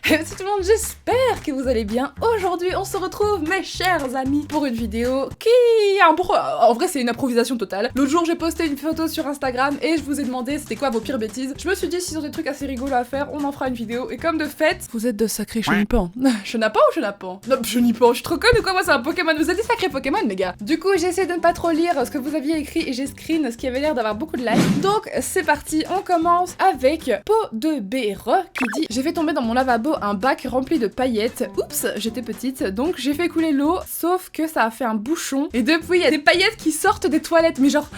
Salut tout le monde, j'espère que vous allez bien. Aujourd'hui, on se retrouve, mes chers amis, pour une vidéo qui... En vrai, c'est une improvisation totale. L'autre jour, j'ai posté une photo sur Instagram et je vous ai demandé c'était quoi vos pires bêtises. Je me suis dit, s'ils ont des trucs assez rigolos à faire, on en fera une vidéo. Et comme de fait, vous êtes de sacrés chenipans. Chenapans ou chenapans? Non, chenipan, je suis trop conne ou quoi? Moi, c'est un Pokémon. Vous êtes des sacrés Pokémon, les gars. Du coup, j'ai essayé de ne pas trop lire ce que vous aviez écrit et j'ai screen ce qui avait l'air d'avoir beaucoup de likes. Donc, c'est parti. On commence avec Po de BR qui dit: j'ai fait tomber dans mon lavabo un bac rempli de paillettes. Oups, j'étais petite, donc j'ai fait couler l'eau, sauf que ça a fait un bouchon. Et depuis, il y a des paillettes qui sortent des toilettes. Mais genre,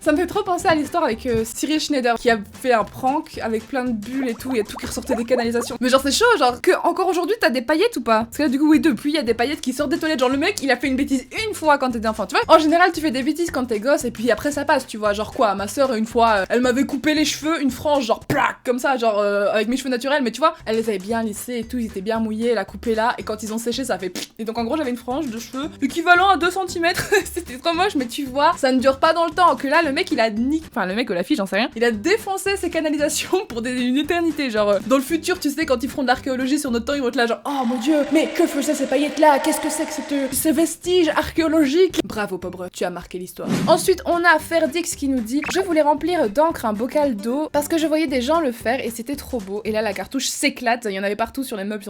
ça me fait trop penser à l'histoire avec Cyril Schneider qui a fait un prank avec plein de bulles et tout. Il y a tout qui ressortait des canalisations. Mais genre, c'est chaud, genre, que encore aujourd'hui, t'as des paillettes ou pas? Parce que là, du coup, oui, depuis, il y a des paillettes qui sortent des toilettes. Genre, le mec, il a fait une bêtise une fois quand t'étais enfant, tu vois. En général, tu fais des bêtises quand t'es gosse et puis après, ça passe, tu vois. Genre quoi, ma soeur, une fois, elle m'avait coupé les cheveux, une frange, genre, plaque, comme ça, genre, avec mes cheveux naturels. Mais tu vois, elle les avait bien lissés et tout, ils étaient bien mouillés, elle a coupé là, et quand ils ont séché, ça a fait pfff. Et donc en gros, j'avais une frange de cheveux équivalent à 2 cm. C'était trop moche, mais tu vois, ça ne dure pas dans le temps. Que là, le mec, il a enfin, le mec ou la fille, j'en sais rien, il a défoncé ses canalisations pour une éternité. Genre, dans le futur, tu sais, quand ils feront de l'archéologie sur notre temps, ils vont être là, genre, oh mon dieu, mais que faisaient ces paillettes là? Qu'est-ce que c'est que ces vestiges archéologiques? Bravo, pauvre, tu as marqué l'histoire. Ensuite, on a Ferdix qui nous dit: je voulais remplir d'encre un bocal d'eau parce que je voyais des gens le faire et c'était trop beau. Et là, la cartouche s'éclate, il y en avait partout sur les meubles.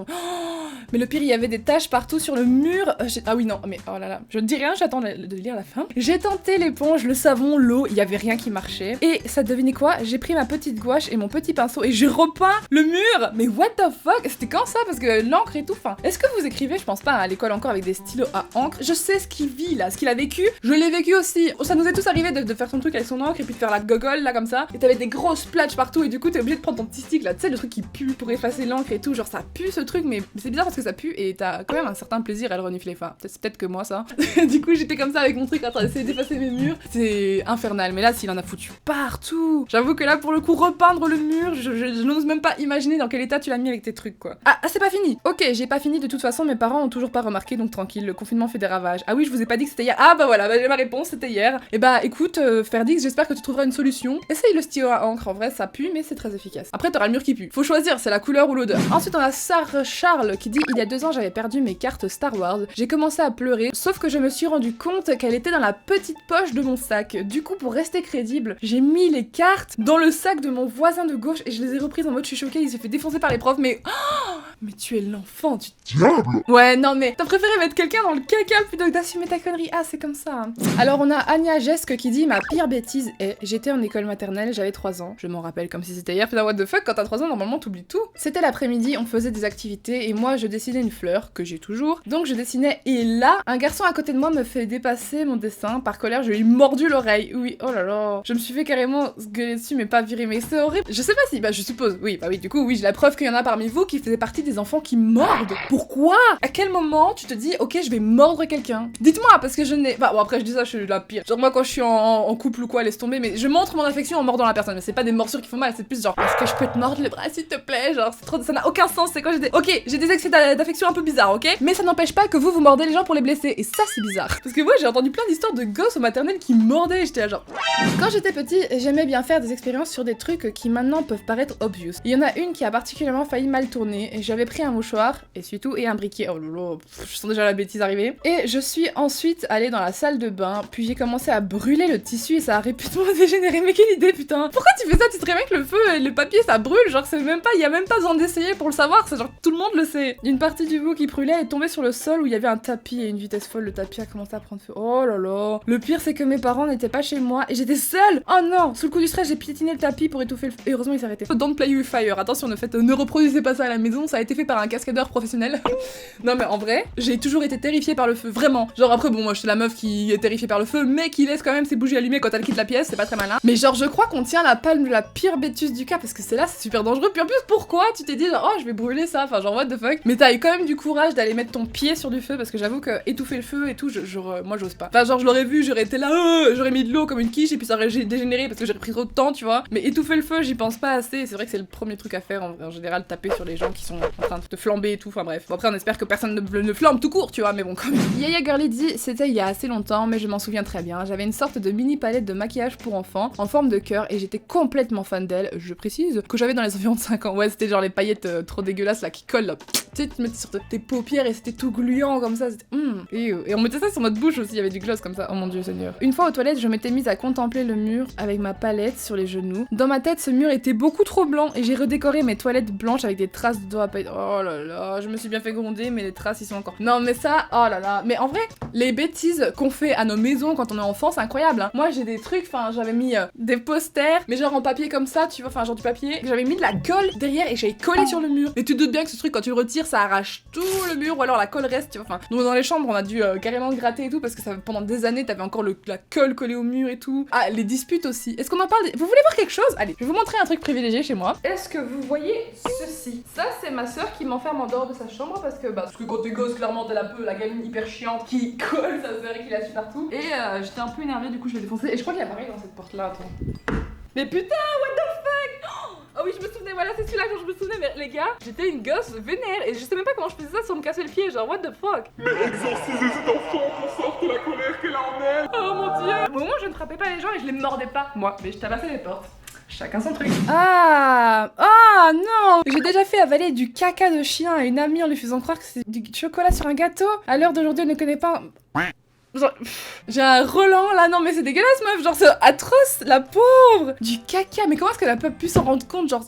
Mais le pire, il y avait des taches partout sur le mur. Ah oui, non, mais oh là là, je ne dis rien, j'attends de lire la fin. J'ai tenté l'éponge, le savon, l'eau, il y avait rien qui marchait. Et ça devinez quoi? J'ai pris ma petite gouache et mon petit pinceau et j'ai repeint le mur. Mais what the fuck? C'était quand ça? Parce que l'encre et tout, enfin, est-ce que vous écrivez, je pense pas, à l'école encore avec des stylos à encre? Je sais ce qu'il vit là, ce qu'il a vécu, je l'ai vécu aussi. Ça nous est tous arrivé de faire son truc avec son encre et puis de faire la gogole là comme ça. Et t'avais des grosses splotches partout et du coup t'es obligé de prendre ton petit stick là, tu sais, le truc qui pue pour effacer l'encre et tout. Genre ça pue ce truc, mais c'est bizarre parce que ça pue et t'as quand même un certain plaisir à le renifler. Enfin, c'est peut-être que moi ça. Du coup, j'étais comme ça avec mon truc en train d'essayer d'effacer mes murs. C'est infernal, mais là, s'il en a foutu partout. J'avoue que là, pour le coup, repeindre le mur, je n'ose même pas imaginer dans quel état tu l'as mis avec tes trucs, quoi. Ah, c'est pas fini. Ok, j'ai pas fini. De toute façon, mes parents ont toujours pas remarqué, donc tranquille, le confinement fait des ravages. Ah oui, je vous ai pas dit que c'était hier. Ah bah voilà, bah, j'ai ma réponse, c'était hier. Et bah écoute, Ferdix, j'espère que tu trouveras une solution. Essaye le stylo à encre, en vrai, ça pue, mais c'est très efficace. Après, t'auras le mur qui pue. Faut choisir, c'est la couleur ou l'odeur. Ensuite, on a Sarah Charles qui dit: il y a 2 ans, j'avais perdu mes cartes Star Wars. J'ai commencé à pleurer, sauf que je me suis rendu compte qu'elle était dans la petite poche de mon sac. Du coup, pour rester crédible, j'ai mis les cartes dans le sac de mon voisin de gauche et je les ai reprises en mode je suis choquée, il s'est fait défoncer par les profs, mais... Oh, mais tu es l'enfant, tu... Diable! Ouais, non mais t'as préféré mettre quelqu'un dans le caca plutôt que d'assumer ta connerie. Ah, c'est comme ça. Hein. Alors on a Anya Gesque qui dit: ma pire bêtise est: j'étais en école maternelle, j'avais 3 ans. Je m'en rappelle comme si c'était hier. Putain, what the fuck, quand t'as 3 ans, normalement t'oublies tout. C'était l'après-midi, on faisait des activités et moi je dessinais une fleur, que j'ai toujours. Donc je dessinais et là, un garçon à côté de moi me fait dépasser mon dessin. Par colère, je lui ai mordu l'oreille. Oui, oh là là. Je me suis fait carrément gueuler dessus, mais pas virer. Mais c'est horrible. Je sais pas si, bah je suppose, oui, bah oui, du coup, oui, j'ai la preuve qu'il y en a parmi vous qui faisaient partie des enfants qui mordent. Pourquoi? À quel moment tu te dis, ok, je vais mordre quelqu'un? Dites-moi, parce que je n'ai... Bah bon, après je dis ça, je suis la pire. Genre moi quand je suis en couple ou quoi, laisse tomber, mais je montre mon affection en mordant la personne. Mais c'est pas des morsures qui font mal, c'est plus genre, est-ce que je peux te mordre le bras s'il te plaît? Genre, c'est trop... ça n'a aucun sens. C'est quand j'ai des... Ok, j'ai des excès d'affection un peu bizarres, ok? Mais ça n'empêche pas que vous mordez les gens pour les blesser. Et ça, c'est bizarre. Parce que moi, j'ai entendu plein d'histoires de gosses au maternel qui mordaient. J'étais là genre... Quand j'étais petit, j'aimais bien faire des expériences sur des trucs qui maintenant peuvent paraître obvious. Il y en a une qui a particulièrement failli mal tourner. Et j'avais pris un mouchoir, essuie-tout et un briquet. Oh lolo, je sens déjà la bêtise arriver. Et je suis ensuite allée dans la salle de bain. Puis j'ai commencé à brûler le tissu et ça a rapidement dégénéré. Mais quelle idée, putain! Pourquoi tu fais ça? Tu te réveilles que le feu et le papier ça brûle? Genre, c'est même pas... Il y a même pas besoin d'essayer pour le savoir. C'est genre, tout le monde le sait. Une partie du bout qui brûlait est tombée sur le sol où il y avait un tapis et une vitesse folle. Le tapis a commencé à prendre feu. Oh là là. Le pire, c'est que mes parents n'étaient pas chez moi et j'étais seule. Oh non. Sous le coup du stress, j'ai piétiné le tapis pour étouffer le feu. Et heureusement, il s'est arrêté. Don't play with fire. Attention, ne reproduisez pas ça à la maison. Ça a été fait par un cascadeur professionnel. Non, mais en vrai, j'ai toujours été terrifiée par le feu. Vraiment. Genre, après, bon, moi, je suis la meuf qui est terrifiée par le feu, mais qui laisse quand même ses bougies allumées quand elle quitte la pièce. C'est pas très malin. Mais genre, je crois qu'on tient la palme de la pire bêtise du cas parce que c'est là, c'est super dangereux. Puis en plus, pourquoi tu t'es dit, genre, oh, je vais brûler ça? Enfin, genre, what the fuck? Mais t'as eu quand même du courage d'aller mettre ton pied sur du feu parce que j'avoue que étouffer le feu et tout, moi j'ose pas. Enfin, genre, je l'aurais vu, j'aurais été là, j'aurais mis de l'eau comme une quiche et puis ça aurait dégénéré parce que j'aurais pris trop de temps, tu vois. Mais étouffer le feu, j'y pense pas assez. C'est vrai que c'est le premier truc à faire en général, taper sur les gens qui sont en train de te flamber et tout, enfin bref. Bon, après on espère que personne ne flambe tout court, tu vois, mais bon comme... Yaya Girly dit, c'était il y a assez longtemps, mais je m'en souviens très bien. J'avais une sorte de mini palette de maquillage pour enfants, en forme de cœur, et j'étais complètement fan d'elle. Je précise que j'avais dans les environs de 5 ans. Ouais, c'était genre les paillettes trop dégueulasses là qui collent là. Tu sais, tu te mettais sur tes paupières et c'était tout gluant comme ça. Et on mettait ça sur notre bouche aussi, il y avait du gloss comme ça. Oh mon dieu Seigneur. Une fois aux toilettes, je m'étais mise à contempler le mur avec ma palette sur les genoux. Dans ma tête, ce mur était beaucoup trop blanc et j'ai redécoré mes toilettes blanches avec des traces de doigts à paillettes. Oh là là, je me suis bien fait gronder, mais les traces ils sont encore. Non mais ça, oh là là. Mais en vrai, les bêtises qu'on fait à nos maisons quand on est enfant, c'est incroyable. Hein. Moi j'ai des trucs, enfin j'avais mis des posters, mais genre en papier comme ça, tu vois, enfin genre du papier. J'avais mis de la colle derrière et j'avais collé sur le mur. Et tu te doutes bien que ce truc quand tu le retires, ça arrache tout le mur ou alors la colle reste, tu vois. Enfin, nous dans les chambres, on a dû carrément gratter et tout parce que ça, pendant des années, t'avais encore la colle collée au mur et tout. Ah, les disputes aussi. Est-ce qu'on en parle Vous voulez voir quelque chose? Allez, je vais vous montrer un truc privilégié chez moi. Est-ce que vous voyez ceci? Ça, c'est ma soeur qui m'enferme en dehors de sa chambre parce que quand t'es gosse, clairement, t'es un peu la gamine hyper chiante qui colle sa soeur et qui la suit partout. Et j'étais un peu énervée, du coup, je l'ai défoncé. Et je crois qu'il y a pareil dans cette porte-là, attends. Mais putain, what the fuck? Oh oui, je me souvenais, voilà, c'est celui-là dont je me souvenais, mais les gars, j'étais une gosse vénère et je sais même pas comment je faisais ça sans me casser le pied, genre what the fuck? Mais exorcisez cet enfant pour sortir la colère qu'elle a en elle. Oh mon dieu. Au moment, je ne frappais pas les gens et je les mordais pas, moi, mais je tabassais les portes. Chacun son truc. Ah non. J'ai déjà fait avaler du caca de chien à une amie en lui faisant croire que c'est du chocolat sur un gâteau. À l'heure d'aujourd'hui, elle ne connaît pas... Genre, j'ai un Roland là, non mais c'est dégueulasse meuf, genre c'est atroce, la pauvre. Du caca, mais comment est-ce qu'elle a pas pu s'en rendre compte, genre...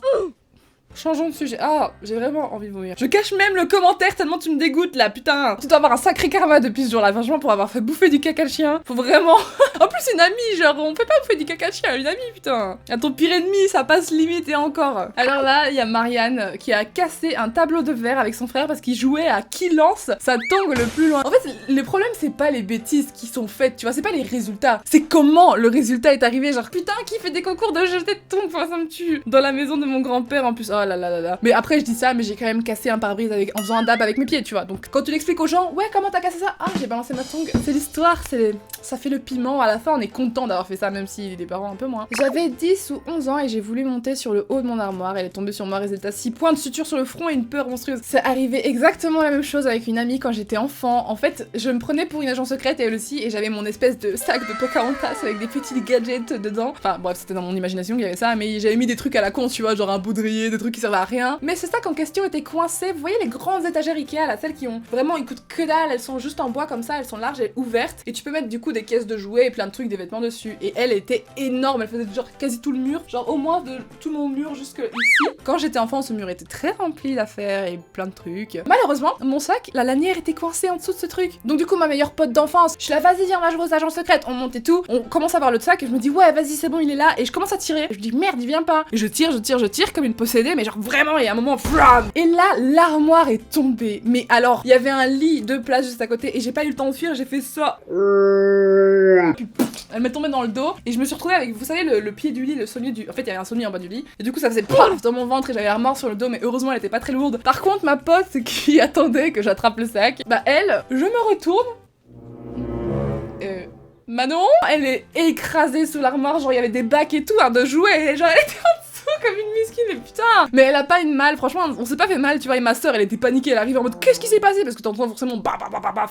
Changeons de sujet. Ah, j'ai vraiment envie de vomir. Je cache même le commentaire tellement tu me dégoûtes là, putain. Tu dois avoir un sacré karma depuis ce jour-là, franchement, pour avoir fait bouffer du caca de chien. Faut vraiment... En plus, une amie, genre, on fait pas bouffer du caca de chien à une amie, putain. À ton pire ennemi, ça passe limite et encore. Alors là, il y a Marianne qui a cassé un tableau de verre avec son frère parce qu'il jouait à qui lance sa tongue le plus loin. En fait, le problème, c'est pas les bêtises qui sont faites, tu vois, c'est pas les résultats. C'est comment le résultat est arrivé, genre, putain, qui fait des concours de jeter de tongue, enfin, ça me tue. Dans la maison de mon grand-père, en plus. Oh là là là là. Mais après, je dis ça, mais j'ai quand même cassé un pare-brise en faisant un dab avec mes pieds, tu vois. Donc, quand tu l'expliques aux gens, ouais, comment t'as cassé ça? Ah, j'ai balancé ma tongue. C'est l'histoire, ça fait le piment. À la fin, on est content d'avoir fait ça, même si les parents un peu moins. J'avais 10 ou 11 ans et j'ai voulu monter sur le haut de mon armoire. Elle est tombée sur moi, résultat 6 points de suture sur le front et une peur monstrueuse. C'est arrivé exactement la même chose avec une amie quand j'étais enfant. En fait, je me prenais pour une agent secrète et elle aussi, et j'avais mon espèce de sac de Pocahontas avec des petits gadgets dedans. Enfin, bref, c'était dans mon imagination qu'il y avait ça, mais j'avais mis des trucs à la con, tu vois, genre un baudrier, des trucs qui servaient à rien. Mais ce sac en question était coincé. Vous voyez les grandes étagères Ikea, là, celles qui ont vraiment, ils coûtent que dalle, elles sont juste en bois comme ça, elles sont larges et ouvertes, et tu peux mettre du coup des caisses de jouets et plein de trucs, des vêtements dessus. Et elle était énorme, elle faisait genre quasi tout le mur, genre au moins de tout mon mur jusque ici. Quand j'étais enfant, ce mur était très rempli d'affaires et plein de trucs. Malheureusement, mon sac, la lanière était coincée en dessous de ce truc. Donc du coup, ma meilleure pote d'enfance, je suis là, vas-y, viens, on va jouer aux agents secrètes. On monte et tout, on commence à voir le sac et je me dis, ouais, vas-y, c'est bon, il est là. Et je commence à tirer. Je dis, merde, il vient pas. Et je tire comme une possédée, mais genre vraiment, il y a un moment, flam. Et là, l'armoire est tombée. Mais alors, il y avait un lit de place juste à côté et j'ai pas eu le temps de fuir, j'ai fait ça. Elle m'est tombée dans le dos et je me suis retrouvée avec, vous savez, le pied du lit, le sommier du... En fait, il y avait un sommier en bas du lit. Et du coup, ça faisait paf dans mon ventre et j'avais l'armoire sur le dos, mais heureusement, elle était pas très lourde. Par contre, ma pote qui attendait que j'attrape le sac, bah elle, je me retourne. Manon, elle est écrasée sous l'armoire, genre il y avait des bacs et tout, hein, de jouets, et genre elle était en dessous comme une misquine, mais putain. Mais elle a pas une mal, franchement, on s'est pas fait mal, tu vois, et ma soeur, elle était paniquée, elle arrive en mode, qu'est-ce qui s'est passé? Parce que t'entends forcément, bah.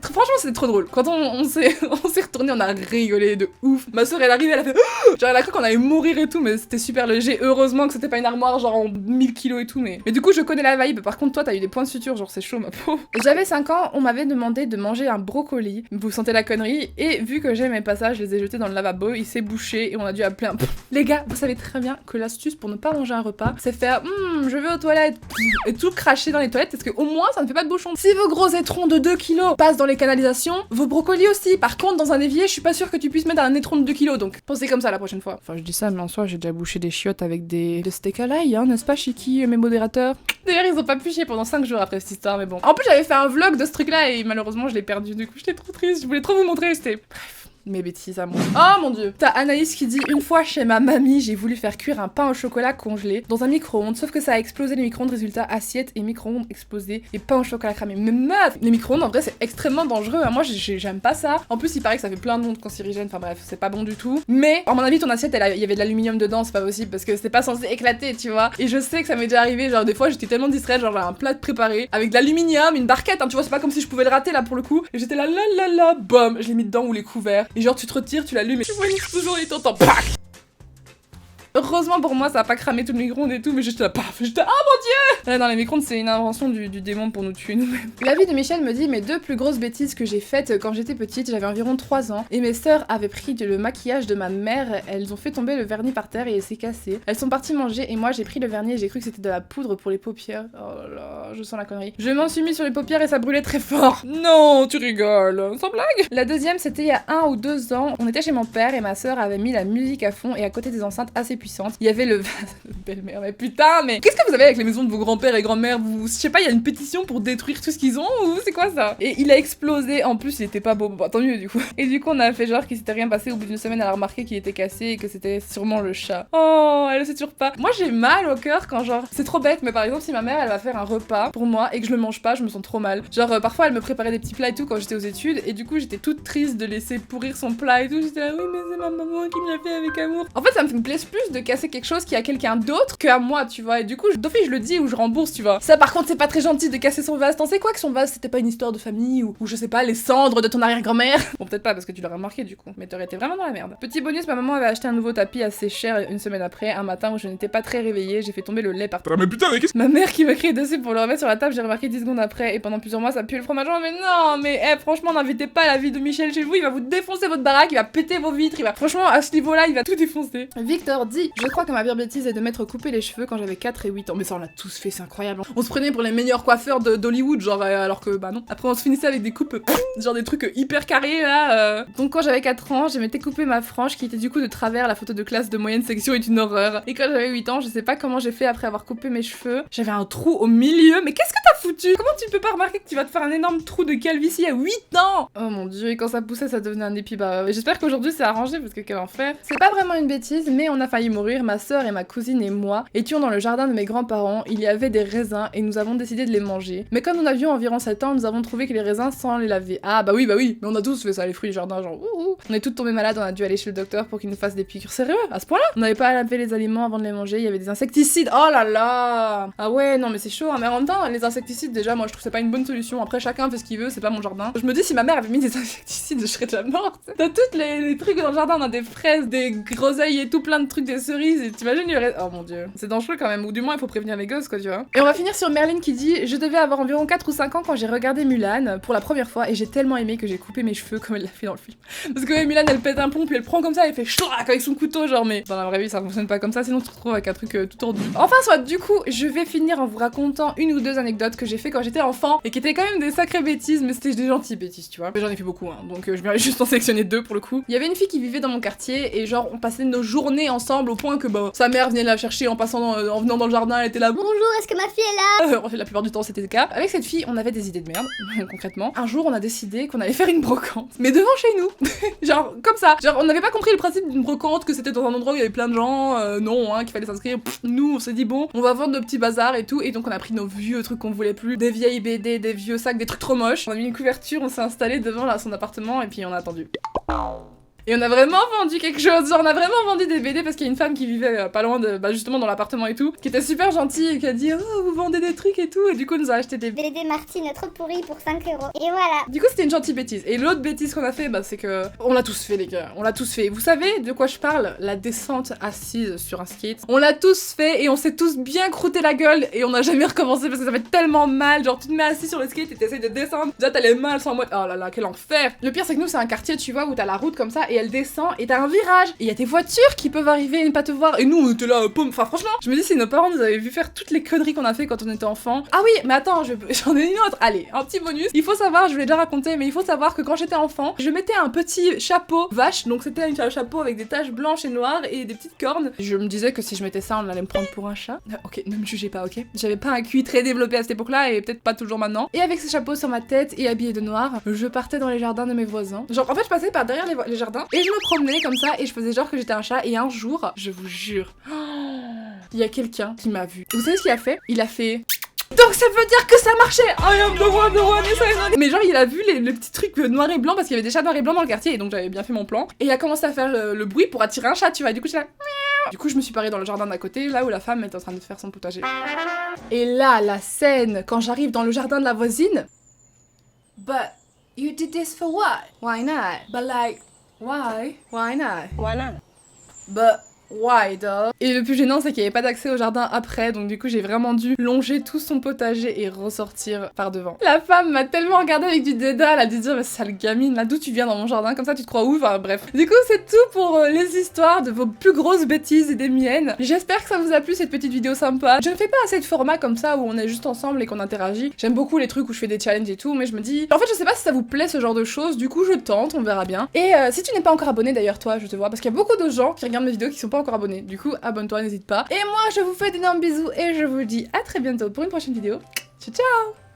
Franchement, c'était trop drôle. Quand on s'est retourné, on a rigolé de ouf. Ma soeur, elle arrive, elle a fait, genre elle a cru qu'on allait mourir et tout, mais c'était super léger. Heureusement que c'était pas une armoire, genre en 1000 kilos et tout, mais du coup, je connais la vibe. Par contre, toi, t'as eu des points de suture, genre c'est chaud, ma pauvre. J'avais 5 ans, on m'avait demandé de manger un brocoli. Vous sentez la connerie? Et vu que j'aimais pas ça, je les ai jetés dans le lavabo, il s'est bouché et on a dû appeler un... Les gars, vous savez très bien que l'astuce pour ne pas manger un repas, c'est faire je vais aux toilettes et tout cracher dans les toilettes parce que au moins ça ne fait pas de bouchon. Si vos gros étrons de 2 kilos passent dans les canalisations, vos brocolis aussi. Par contre, dans un évier, je suis pas sûre que tu puisses mettre un étron de 2 kilos, donc pensez comme ça la prochaine fois. Enfin, je dis ça, mais en soi, j'ai déjà bouché des chiottes avec des steaks à l'ail, hein, n'est-ce pas, Chiki, mes modérateurs? D'ailleurs, ils ont pas pu chier pendant 5 jours après cette histoire, mais bon. En plus, j'avais fait un vlog de ce truc-là et malheureusement, je l'ai perdu, du coup, j'étais trop triste, je voulais trop vous montrer, c'était... Bref. Mes bêtises à moi. Oh mon dieu. T'as Anaïs qui dit: une fois chez ma mamie, j'ai voulu faire cuire un pain au chocolat congelé dans un micro-ondes, sauf que ça a explosé les micro-ondes, résultat assiette et micro-ondes explosé et pain au chocolat cramé. Mais meuf, les micro-ondes en vrai c'est extrêmement dangereux, hein. Moi j'aime pas ça. En plus il paraît que ça fait plein d'ondes cancérigènes, enfin bref, c'est pas bon du tout. Mais à mon avis ton assiette il y avait de l'aluminium dedans, c'est pas possible parce que c'est pas censé éclater, tu vois. Et je sais que ça m'est déjà arrivé, genre des fois j'étais tellement distraite, genre j'ai un plat préparé avec de l'aluminium, une barquette, hein, tu vois, c'est pas comme si je pouvais le rater là pour le coup. Et j'étais là, bam, je l'ai mis dedans ou les couverts. Et genre tu te retires, tu l'allumes et tu vois toujours et t'entends pac. Heureusement pour moi ça a pas cramé tout le micro-ondes et tout, mais j'étais là, paf, j'étais, oh mon dieu. Là, dans les micro-ondes c'est une invention du démon pour nous tuer nous-mêmes. La vie de Michel me dit: mes 2 plus grosses bêtises que j'ai faites quand j'étais petite, j'avais environ 3 ans, et mes sœurs avaient pris le maquillage de ma mère, elles ont fait tomber le vernis par terre et il s'est cassé. Elles sont parties manger et moi j'ai pris le vernis et j'ai cru que c'était de la poudre pour les paupières. Oh là là, je sens la connerie. Je m'en suis mis sur les paupières et ça brûlait très fort. Non, tu rigoles, sans blague. La deuxième c'était il y a 1 ou 2 ans, on était chez mon père et ma sœur avait mis la musique à fond et à côté des enceintes assez puissantes, il y avait le... belle-mère, mais putain, mais qu'est-ce que vous avez avec les maisons de vos grands-pères et grand-mères? Vous, je sais pas, il y a une pétition pour détruire tout ce qu'ils ont ou c'est quoi ça? Et il a explosé, en plus il était pas beau, bah tant mieux du coup. Et du coup on a fait genre qu'il s'était rien passé, au bout d'une semaine elle a remarqué qu'il était cassé et que c'était sûrement le chat. Oh, elle sait toujours pas. Moi j'ai mal au cœur quand genre... C'est trop bête, mais par exemple si ma mère elle va faire un repas pour moi et que je le mange pas, je me sens trop mal. Genre parfois elle me préparait des petits plats et tout quand j'étais aux études et du coup j'étais toute triste de laisser pourrir son plat et tout. J'étais là, oui mais c'est ma maman qui me l'a fait avec amour. En fait ça me plaise plus de casser quelque chose qui a quelqu'un d'autre que à moi, tu vois. Et du coup, d'office, je le dis ou je rembourse, tu vois. Ça, par contre, c'est pas très gentil de casser son vase. T'en sais quoi que son vase, c'était pas une histoire de famille ou je sais pas, les cendres de ton arrière-grand-mère? Bon, peut-être pas parce que tu l'aurais remarqué du coup, mais t'aurais été vraiment dans la merde. Petit bonus, ma maman avait acheté un nouveau tapis assez cher une semaine après, un matin où je n'étais pas très réveillée, j'ai fait tomber le lait par terre. Mais putain, mais qu'est-ce que... Ma mère qui m'a crié dessus pour le remettre sur la table, j'ai remarqué 10 secondes après et pendant plusieurs mois ça pue le fromage. Mais non, mais franchement, n'invitez pas la vie de Michel chez vous, il va vous défoncer votre baraque, il va péter vos vitres, il va... Franchement, à ce niveau-là, il va tout défoncer. Victor dit: je crois que ma pire bêtise est de m'être coupé les cheveux quand j'avais 4 et 8 ans. Mais ça on l'a tous fait, c'est incroyable. On se prenait pour les meilleurs coiffeurs d'Hollywood, genre alors que bah non. Après on se finissait avec des coupes, genre des trucs hyper carrés là. Donc quand j'avais 4 ans, je m'étais coupé ma frange qui était du coup de travers, la photo de classe de moyenne section est une horreur. Et quand j'avais 8 ans, je sais pas comment j'ai fait après avoir coupé mes cheveux, j'avais un trou au milieu. Mais qu'est-ce que t'as foutu? Comment tu peux pas remarquer que tu vas te faire un énorme trou de calvitie à 8 ans? Oh mon dieu, et quand ça poussait ça devenait un épi. Bah j'espère qu'aujourd'hui c'est arrangé parce que quel enfer. C'est pas vraiment une bêtise, mais on a failli mourir, ma soeur et ma cousine et moi étions dans le jardin de mes grands-parents, il y avait des raisins et nous avons décidé de les manger. Mais comme nous avions environ 7 ans, nous avons trouvé que les raisins sans les laver. Ah bah oui, mais on a tous fait ça, les fruits du jardin, genre ouh. On est toutes tombées malades, on a dû aller chez le docteur pour qu'il nous fasse des piqûres. Sérieux? À ce point-là? On n'avait pas à laver les aliments avant de les manger, il y avait des insecticides. Oh là là! Ah ouais, non mais c'est chaud, hein. Mais en même temps, les insecticides déjà, moi je trouve que c'est pas une bonne solution. Après chacun fait ce qu'il veut, c'est pas mon jardin. Je me dis si ma mère avait mis des insecticides, je serais déjà morte. T'as toutes les trucs dans le jardin, on a des fraises, des groseilles et tout plein de trucs, des cerises, et t'imagines il y aurait... Oh mon dieu. C'est dangereux quand même, ou du moins il faut prévenir les gosses quoi, tu vois. Et on va finir sur Merlin qui dit: je devais avoir environ 4 ou 5 ans quand j'ai regardé Mulan pour la première fois et j'ai tellement aimé que j'ai coupé mes cheveux comme elle l'a fait dans le film. Parce que Mulan elle pète un plomb puis elle prend comme ça, elle fait chlac avec son couteau genre, mais dans la vraie vie ça fonctionne pas comme ça, sinon tu te retrouves avec un truc tout tordu. Enfin soit, du coup je vais finir en vous racontant une ou deux anecdotes que j'ai fait quand j'étais enfant et qui étaient quand même des sacrées bêtises, mais c'était des gentilles bêtises, tu vois. Mais j'en ai fait beaucoup, hein, donc je vais juste en sélectionner 2 pour le coup. Il y avait une fille qui vivait dans mon quartier et genre on passait nos journées ensemble au point que bah sa mère venait la chercher en passant, en venant dans le jardin, elle était là. Bonjour, est-ce que ma fille est là? La plupart du temps c'était le cas. Avec cette fille on avait des idées de merde, concrètement. Un jour on a décidé qu'on allait faire une brocante, mais devant chez nous. Genre comme ça. Genre on n'avait pas compris le principe d'une brocante, que c'était dans un endroit où il y avait plein de gens, non hein, qu'il fallait s'inscrire. Nous on s'est dit bon, on va vendre nos petits bazars et tout, et donc on a pris nos vieux trucs qu'on voulait plus, des vieilles BD, des vieux sacs, des trucs trop moches. On a mis une couverture, on s'est installé devant là, son appartement et puis on a attendu. Et on a vraiment vendu quelque chose, genre on a vraiment vendu des BD parce qu'il y a une femme qui vivait pas loin de, bah justement dans l'appartement et tout, qui était super gentille et qui a dit oh vous vendez des trucs et tout, et du coup on nous a acheté des BD Martine trop pourri pour 5 €. Et voilà. Du coup c'était une gentille bêtise. Et l'autre bêtise qu'on a fait, bah c'est que on l'a tous fait les gars, on l'a tous fait. Vous savez de quoi je parle? La descente assise sur un skate. On l'a tous fait et on s'est tous bien croûté la gueule et on n'a jamais recommencé parce que ça fait tellement mal. Genre tu te mets assis sur le skate et t'essayes de descendre, déjà t'as les mains elles sont en mode oh là là quel enfer. Le pire c'est que nous c'est un quartier tu vois où t'as la route comme ça et elle descend et t'as un virage et il y a des voitures qui peuvent arriver et ne pas te voir et nous on était là paume. Enfin franchement je me dis si nos parents nous avaient vu faire toutes les conneries qu'on a fait quand on était enfant. Ah oui mais attends j'en ai une autre. Allez un petit bonus. Il faut savoir, je vous l'ai déjà raconté, mais il faut savoir que quand j'étais enfant je mettais un petit chapeau vache, donc c'était un chapeau avec des taches blanches et noires et des petites cornes. Je me disais que si je mettais ça on allait me prendre pour un chat. Ok ne me jugez pas, ok, j'avais pas un QI très développé à cette époque là et peut-être pas toujours maintenant. Et avec ce chapeau sur ma tête et habillée de noir je partais dans les jardins de mes voisins. Genre en fait je passais par derrière les jardins jardin et je me promenais comme ça et je faisais genre que j'étais un chat et un jour, je vous jure, il y a quelqu'un qui m'a vu. Et vous savez ce qu'il a fait? Il a fait... Donc ça veut dire que ça marchait! I am the one, yes I am. Mais genre il a vu les petits trucs noirs et blancs parce qu'il y avait des chats noirs et blancs dans le quartier et donc j'avais bien fait mon plan. Et il a commencé à faire le bruit pour attirer un chat, tu vois, et du coup j'étais là... Du coup je me suis parée dans le jardin d'à côté, là où la femme est en train de faire son potager. Et là, la scène, quand j'arrive dans le jardin de la voisine... But you did this for what? Why not? But like, why? Why not? Why not? But... why though? Et le plus gênant c'est qu'il n'y avait pas d'accès au jardin après, donc du coup j'ai vraiment dû longer tout son potager et ressortir par devant. La femme m'a tellement regardé avec du dédain, elle a dû dire mais sale gamine, là d'où tu viens dans mon jardin, comme ça tu te crois où? Enfin bref. Du coup c'est tout pour les histoires de vos plus grosses bêtises et des miennes. J'espère que ça vous a plu cette petite vidéo sympa. Je ne fais pas assez de formats comme ça où on est juste ensemble et qu'on interagit. J'aime beaucoup les trucs où je fais des challenges et tout, mais je me dis... En fait je sais pas si ça vous plaît ce genre de choses, du coup je tente, on verra bien. Et si tu n'es pas encore abonné d'ailleurs toi, je te vois, parce qu'il y a beaucoup de gens qui regardent mes vidéos qui sont pas encore abonnés. Du coup, abonne-toi, n'hésite pas. Et moi, je vous fais d'énormes bisous et je vous dis à très bientôt pour une prochaine vidéo. Ciao, ciao!